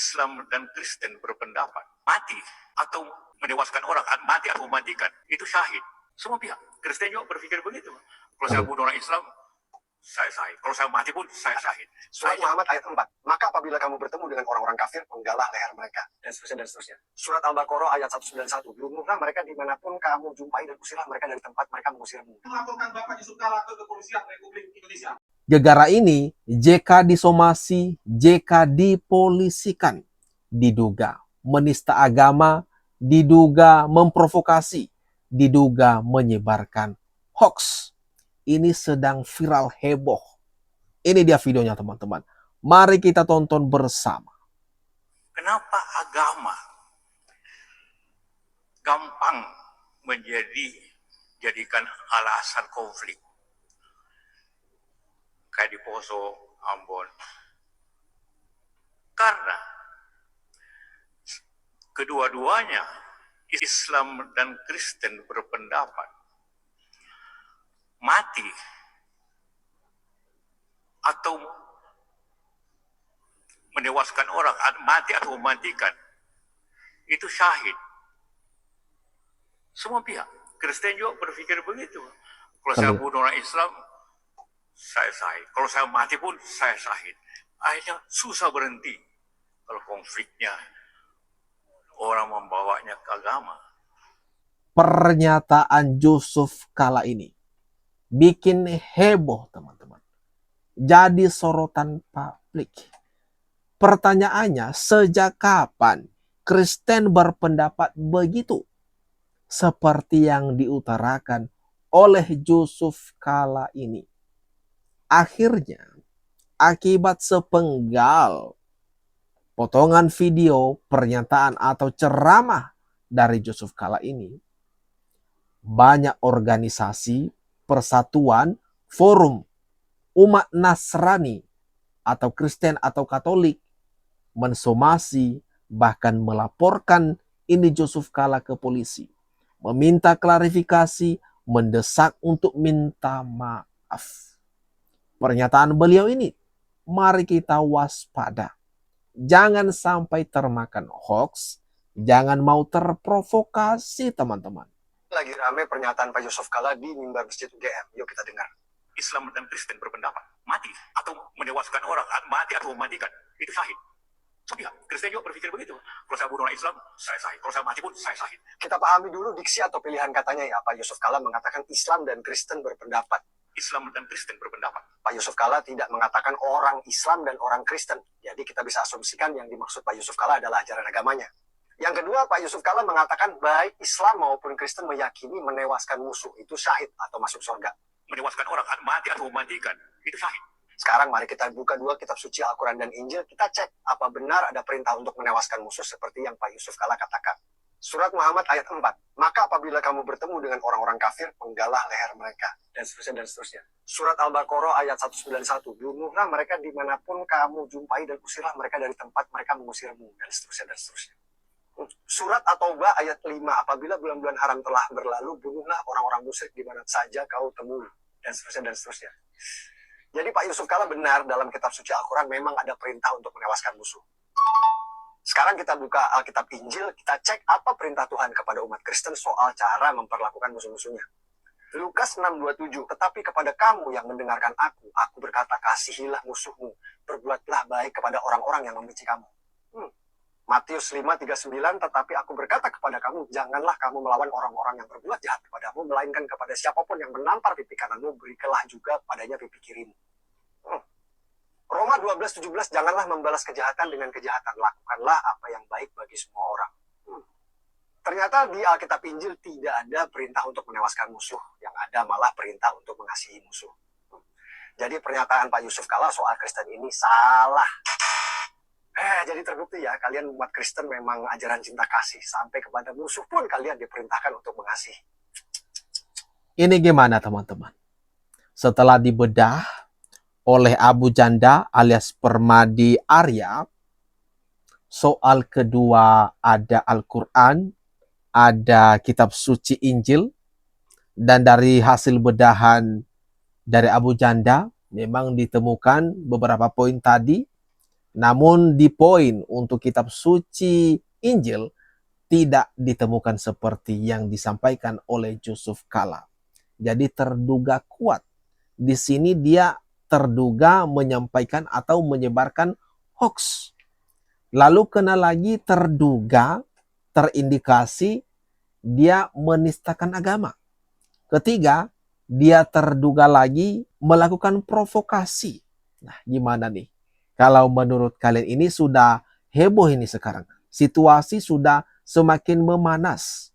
Islam dan Kristen berpendapat mati atau menewaskan orang, mati atau mematikan, itu syahid. Semua pihak. Kristen juga berpikir begitu. Kalau saya bunuh orang Islam, saya syahid. Kalau saya mati pun, saya syahid. Surat Muhammad ayat 4. Maka apabila kamu bertemu dengan orang-orang kafir, penggalah leher mereka. Dan seterusnya, dan seterusnya. Surat Al-Baqarah ayat 191. Bunuhlah mereka dimanapun kamu jumpai dan usirlah mereka dari tempat mereka mengusirmu. Melaporkan Bapak Yusuf Kala ke Kepolisian Republik Indonesia. Gara-gara ini, JK disomasi, JK dipolisikan. Diduga menista agama, diduga memprovokasi, diduga menyebarkan hoax. Ini sedang viral heboh. Ini dia videonya teman-teman. Mari kita tonton bersama. Kenapa agama gampang jadikan alasan konflik? Kayak di Poso, Ambon. Karena kedua-duanya Islam dan Kristen berpendapat mati atau menewaskan orang, mati atau mematikan, itu syahid. Semua pihak. Kristen juga berpikir begitu. Kalau saya bunuh orang Islam, saya syahid. Kalau saya mati pun, saya syahid. Akhirnya susah berhenti. Kalau konfliknya, orang membawanya ke agama. Pernyataan Yusuf Kala ini bikin heboh teman-teman. Jadi sorotan publik. Pertanyaannya, sejak kapan Kristen berpendapat begitu? Seperti yang diutarakan oleh Yusuf Kala ini. Akhirnya, akibat sepenggal potongan video, pernyataan atau ceramah dari Yusuf Kala ini, banyak organisasi, persatuan, forum, umat Nasrani, atau Kristen atau Katolik, mensomasi, bahkan melaporkan ini Yusuf Kala ke polisi. Meminta klarifikasi, mendesak untuk minta maaf. Pernyataan beliau ini, mari kita waspada. Jangan sampai termakan hoax, jangan mau terprovokasi teman-teman. Lagi rame pernyataan Pak Yusuf Kala di mimbar Masjid UGM. Yuk kita dengar. Islam dan Kristen berpendapat mati atau menewaskan orang, mati atau mematikan, itu syahid. Semua pihak. Kristen juga berpikir begitu. Kalau saya bunuh orang Islam, saya syahid. Kalau saya mati pun, saya syahid. Kita pahami dulu diksi atau pilihan katanya ya. Pak Yusuf Kala mengatakan Islam dan Kristen berpendapat. Islam dan Kristen berpendapat. Pak Yusuf Kala tidak mengatakan orang Islam dan orang Kristen. Jadi kita bisa asumsikan yang dimaksud Pak Yusuf Kala adalah ajaran agamanya. Yang kedua, Pak Yusuf Kala mengatakan baik Islam maupun Kristen meyakini menewaskan musuh itu syahid atau masuk surga. Menewaskan orang, mati atau mematikan, itu syahid. Sekarang mari kita buka dua kitab suci Al-Quran dan Injil. Kita cek apa benar ada perintah untuk menewaskan musuh seperti yang Pak Yusuf Kala katakan. Surat Muhammad ayat 4. Maka apabila kamu bertemu dengan orang-orang kafir, penggalah leher mereka. Dan seterusnya, dan seterusnya. Surat Al-Baqarah ayat 191. Bunuhlah mereka dimanapun kamu jumpai dan usirlah mereka dari tempat mereka mengusirmu. Dan seterusnya, dan seterusnya. Surat At-Taubah ayat 5. Apabila bulan-bulan haram telah berlalu, bunuhlah orang-orang musyrik di mana saja kau temui. Dan seterusnya, dan seterusnya. Jadi Pak Yusuf Kala benar dalam kitab suci Al-Quran memang ada perintah untuk menewaskan musuh. Sekarang kita buka Alkitab Injil, kita cek apa perintah Tuhan kepada umat Kristen soal cara memperlakukan musuh-musuhnya. Lukas 6:27, tetapi kepada kamu yang mendengarkan aku berkata, kasihilah musuhmu, berbuatlah baik kepada orang-orang yang membenci kamu. Matius 5:39, tetapi aku berkata kepada kamu, janganlah kamu melawan orang-orang yang berbuat jahat kepadamu, melainkan kepada siapapun yang menampar pipi kananmu, berikanlah juga padanya pipi kirimu. Roma 12:17, janganlah membalas kejahatan dengan kejahatan, lakukanlah apa yang baik bagi semua orang. Ternyata di Alkitab Injil tidak ada perintah untuk menewaskan musuh, yang ada malah perintah untuk mengasihi musuh. Jadi pernyataan Pak Yusuf Kala soal Kristen ini salah. Jadi terbukti ya, kalian umat Kristen memang ajaran cinta kasih, sampai kepada musuh pun kalian diperintahkan untuk mengasihi. Ini gimana teman-teman? Setelah dibedah oleh Abu Janda alias Permadi Arya, soal kedua ada Al-Quran, ada kitab suci Injil, dan dari hasil bedahan dari Abu Janda memang ditemukan beberapa poin tadi, Namun di poin untuk kitab suci Injil tidak ditemukan seperti yang disampaikan oleh Yusuf Kala. Jadi terduga kuat. Di sini dia terduga menyampaikan atau menyebarkan hoax. Lalu kena lagi terduga, terindikasi dia menistakan agama. Ketiga, dia terduga lagi melakukan provokasi. Nah, gimana nih? Kalau menurut kalian ini sudah heboh ini sekarang. Situasi sudah semakin memanas.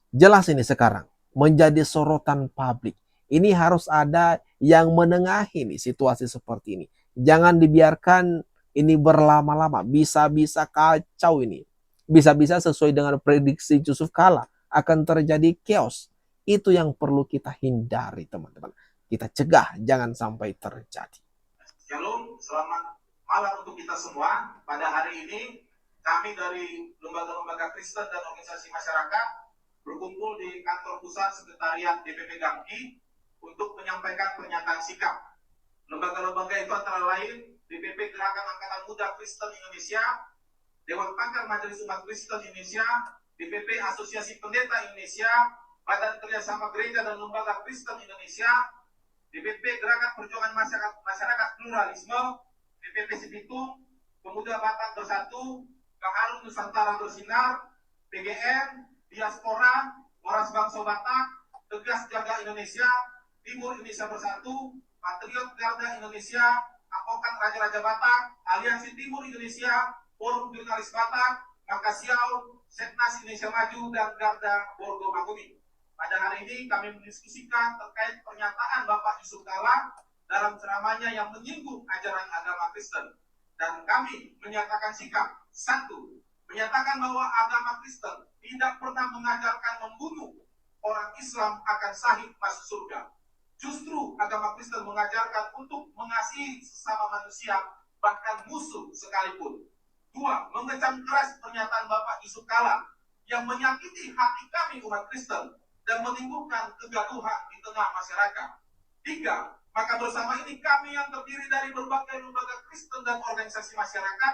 Jelas ini sekarang menjadi sorotan publik. Ini harus ada yang menengahi nih situasi seperti ini. Jangan dibiarkan ini berlama-lama. Bisa-bisa kacau ini. Bisa-bisa sesuai dengan prediksi Yusuf Kala akan terjadi chaos. Itu yang perlu kita hindari, teman-teman. Kita cegah jangan sampai terjadi. Shalom, selamat malam untuk kita semua. Pada hari ini, kami dari lembaga-lembaga Kristen dan organisasi masyarakat berkumpul di kantor pusat sekretariat DPP Gamki untuk menyampaikan pernyataan sikap. Lembaga-lembaga itu antara lain DPP Gerakan Angkatan Muda Kristen Indonesia, Dewan Pakar Majelis Umat Kristen Indonesia, DPP Asosiasi Pendeta Indonesia, Badan Kerjasama Gereja dan Lembaga Kristen Indonesia, DPP Gerakan Perjuangan Masyarakat Pluralisme, DPP Sipitung, Pemuda Batak Bersatu, Kaharu Nusantara Bersinar, PGN, Diaspora, Moras Bangsa Batak, Tegas Jaga Indonesia, Timur Indonesia Bersatu, Patriot Garda Indonesia, Advokat Raja-Raja Batak, Aliansi Timur Indonesia, Forum Jurnalis Batak, Makasiau, Setnas Indonesia Maju, dan Garda Borgo Magumi. Pada hari ini kami mendiskusikan terkait pernyataan Bapak Yusuf Kala dalam ceramahnya yang menyinggung ajaran agama Kristen. Dan kami menyatakan sikap. 1. Menyatakan bahwa agama Kristen tidak pernah mengajarkan membunuh orang Islam akan sahih masuk surga. Justru agama Kristen mengajarkan untuk mengasihi sesama manusia, bahkan musuh sekalipun. 2. Mengecam keras pernyataan Bapak Yusuf Kala yang menyakiti hati kami umat Kristen dan menimbulkan kegaduhan di tengah masyarakat. 3. Maka bersama ini kami yang terdiri dari berbagai lembaga Kristen dan organisasi masyarakat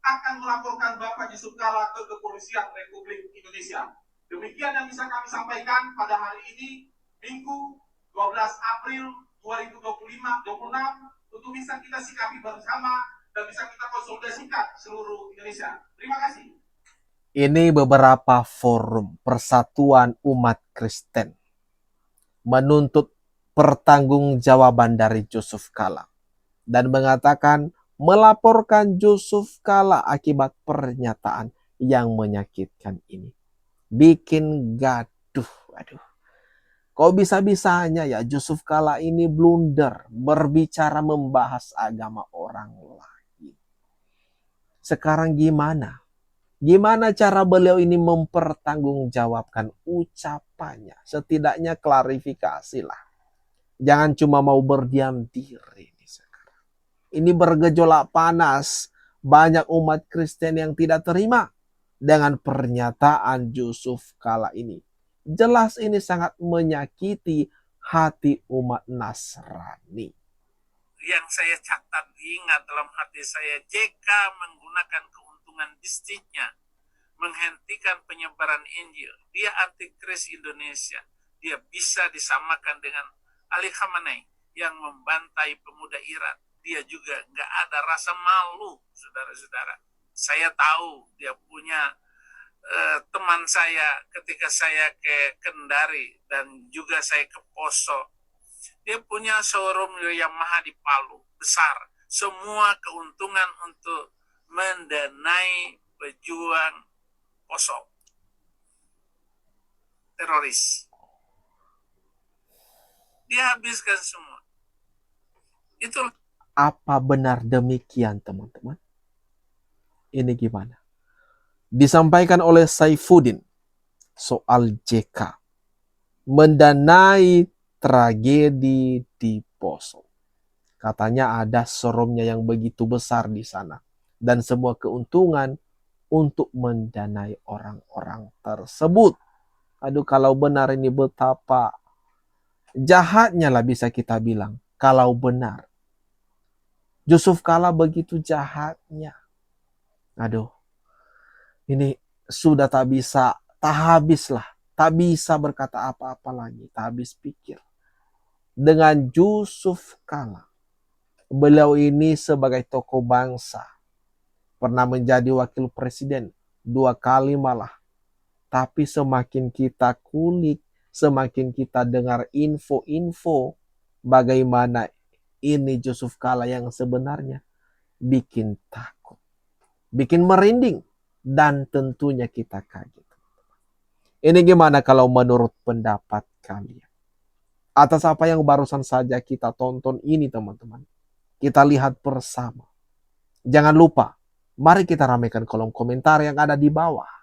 akan melaporkan Bapak Yusuf Kala ke Kepolisian Republik Indonesia. Demikian yang bisa kami sampaikan pada hari ini, Minggu 12 April 2026, untuk bisa kita sikapi bersama dan bisa kita konsolidasikan seluruh Indonesia. Terima kasih. Ini beberapa forum persatuan umat Kristen menuntut pertanggungjawaban dari Yusuf Kala dan mengatakan melaporkan Yusuf Kala akibat pernyataan yang menyakitkan ini. Bikin gaduh. Aduh. Kok bisa-bisanya ya Yusuf Kala ini blunder berbicara membahas agama orang lain. Sekarang gimana? Gimana cara beliau ini mempertanggungjawabkan ucapannya? Setidaknya klarifikasi lah. Jangan cuma mau berdiam diri. Ini bergejolak panas. Banyak umat Kristen yang tidak terima dengan pernyataan Yusuf Kala ini. Jelas ini sangat menyakiti hati umat Nasrani. Yang saya catat ingat dalam hati saya, JK menggunakan keuntungan bisnisnya menghentikan penyebaran Injil. Dia antikris Indonesia. Dia bisa disamakan dengan Ali Khamenei yang membantai pemuda Iran. Dia juga nggak ada rasa malu, saudara-saudara. Saya tahu dia punya teman saya ketika saya ke Kendari dan juga saya ke Poso. Dia punya showroom Yamaha di Palu, besar. Semua keuntungan untuk mendanai pejuang Poso, teroris. Dia habiskan semua. Itu. Apa benar demikian, teman-teman? Ini gimana? Disampaikan oleh Saifuddin soal JK mendanai tragedi di Poso. Katanya ada showroomnya yang begitu besar di sana dan semua keuntungan untuk mendanai orang-orang tersebut. Aduh, kalau benar ini betapa jahatnya lah bisa kita bilang. Kalau benar. Yusuf Kala begitu jahatnya. Aduh, ini sudah tak bisa, tak habis lah. Tak bisa berkata apa-apa lagi, tak habis pikir. Dengan Yusuf Kala, beliau ini sebagai tokoh bangsa, pernah menjadi wakil presiden 2 kali malah. Tapi semakin kita kulik, semakin kita dengar info-info bagaimana ini Yusuf Kala yang sebenarnya, bikin takut, bikin merinding, dan tentunya kita kaget. Ini gimana kalau menurut pendapat kalian? Atas apa yang barusan saja kita tonton ini teman-teman, kita lihat bersama. Jangan lupa, mari kita ramaikan kolom komentar yang ada di bawah.